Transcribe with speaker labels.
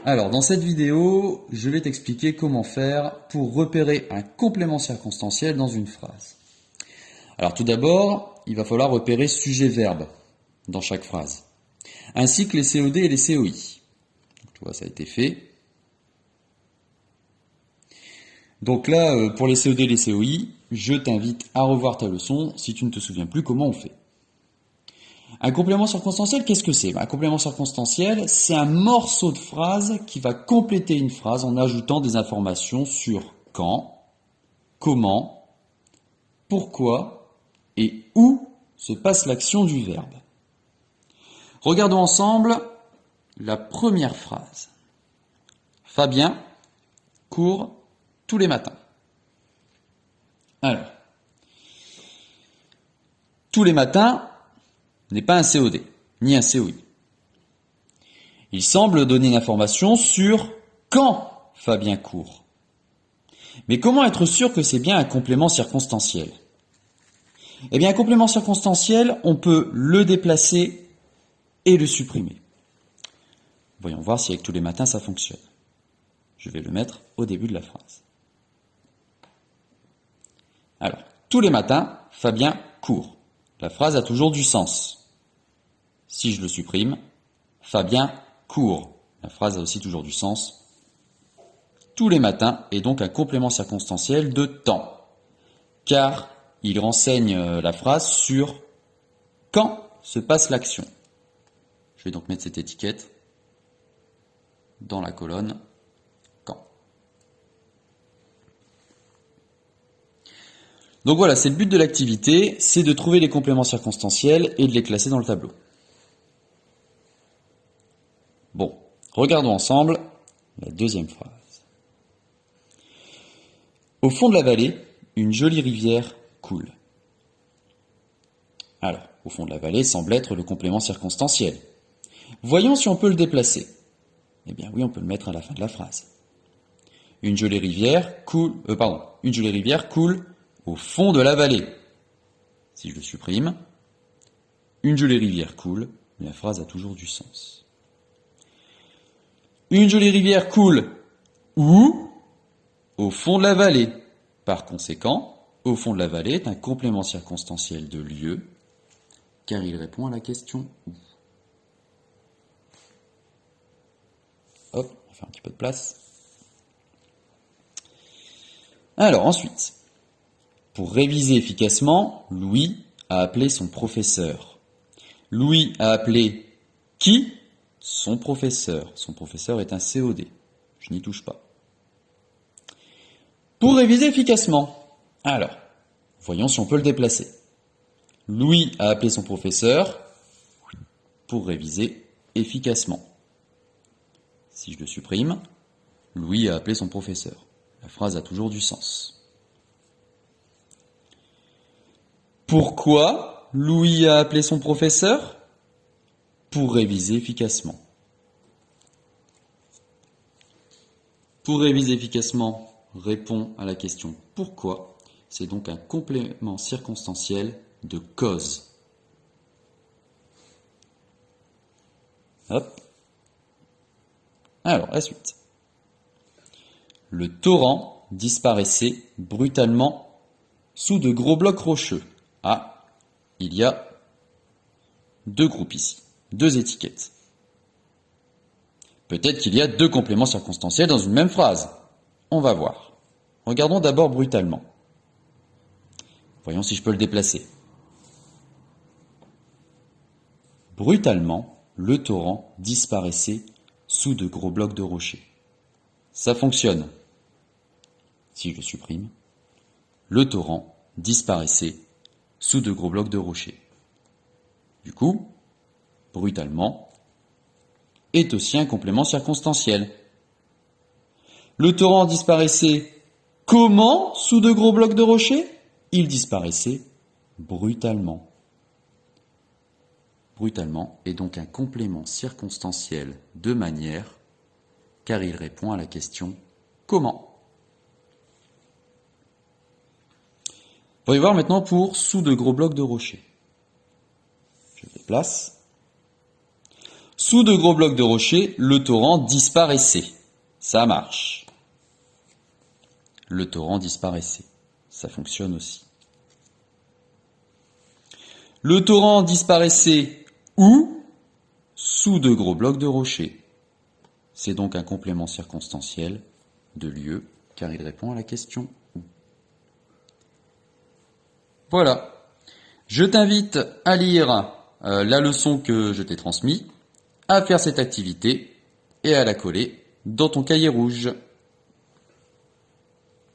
Speaker 1: Alors, dans cette vidéo, je vais t'expliquer comment faire pour repérer un complément circonstanciel dans une phrase. Alors, tout d'abord, il va falloir repérer sujet-verbe dans chaque phrase, ainsi que les COD et les COI. Donc, tu vois, ça a été fait. Donc là, pour les COD et les COI, je t'invite à revoir ta leçon si tu ne te souviens plus comment on fait. Un complément circonstanciel, qu'est-ce que c'est? Un complément circonstanciel, c'est un morceau de phrase qui va compléter une phrase en ajoutant des informations sur quand, comment, pourquoi et où se passe l'action du verbe. Regardons ensemble la première phrase. Fabien court tous les matins. Alors, tous les matins n'est pas un COD, ni un COI. Il semble donner une information sur quand Fabien court. Mais comment être sûr que c'est bien un complément circonstanciel? Eh bien, un complément circonstanciel, on peut le déplacer et le supprimer. Voyons voir si avec tous les matins ça fonctionne. Je vais le mettre au début de la phrase. Alors, tous les matins, Fabien court. La phrase a toujours du sens. Si je le supprime, Fabien court. La phrase a aussi toujours du sens. Tous les matins est donc un complément circonstanciel de temps, car il renseigne la phrase sur quand se passe l'action. Je vais donc mettre cette étiquette dans la colonne quand. Donc voilà, c'est le but de l'activité, c'est de trouver les compléments circonstanciels et de les classer dans le tableau. Bon, regardons ensemble la deuxième phrase. Au fond de la vallée, une jolie rivière coule. Alors, au fond de la vallée semble être le complément circonstanciel. Voyons si on peut le déplacer. Eh bien oui, on peut le mettre à la fin de la phrase. Une jolie rivière coule, une jolie rivière coule au fond de la vallée. Si je le supprime, une jolie rivière coule, la phrase a toujours du sens. Une jolie rivière coule où? Au fond de la vallée. Par conséquent, au fond de la vallée est un complément circonstanciel de lieu, car il répond à la question où. Hop, on va faire un petit peu de place. Alors ensuite, pour réviser efficacement, Louis a appelé son professeur. Louis a appelé qui? Son professeur. Son professeur est un COD. Je n'y touche pas. Pour réviser efficacement, alors, voyons si on peut le déplacer. Louis a appelé son professeur pour réviser efficacement. Si je le supprime, Louis a appelé son professeur. La phrase a toujours du sens. Pourquoi Louis a appelé son professeur? Pour réviser efficacement. Pour réviser efficacement, répond à la question pourquoi. C'est donc un complément circonstanciel de cause. Hop. Alors, la suite. Le torrent disparaissait brutalement sous de gros blocs rocheux. Ah, il y a deux groupes ici, deux étiquettes. Peut-être qu'il y a deux compléments circonstanciels dans une même phrase. On va voir. Regardons d'abord brutalement. Voyons si je peux le déplacer. Brutalement, le torrent disparaissait sous de gros blocs de rochers. Ça fonctionne. Si je le supprime, le torrent disparaissait sous de gros blocs de rochers. Du coup, brutalement est aussi un complément circonstanciel. Le torrent disparaissait comment sous de gros blocs de rochers? Il disparaissait brutalement. Brutalement est donc un complément circonstanciel de manière, car il répond à la question comment. Voyons voir maintenant pour sous de gros blocs de rochers. Je déplace. Sous de gros blocs de rochers, le torrent disparaissait. Ça marche. Le torrent disparaissait. Ça fonctionne aussi. Le torrent disparaissait où? Sous de gros blocs de rochers. C'est donc un complément circonstanciel de lieu, car il répond à la question où. Voilà. Je t'invite à lire la leçon que je t'ai transmise, à faire cette activité et à la coller dans ton cahier rouge.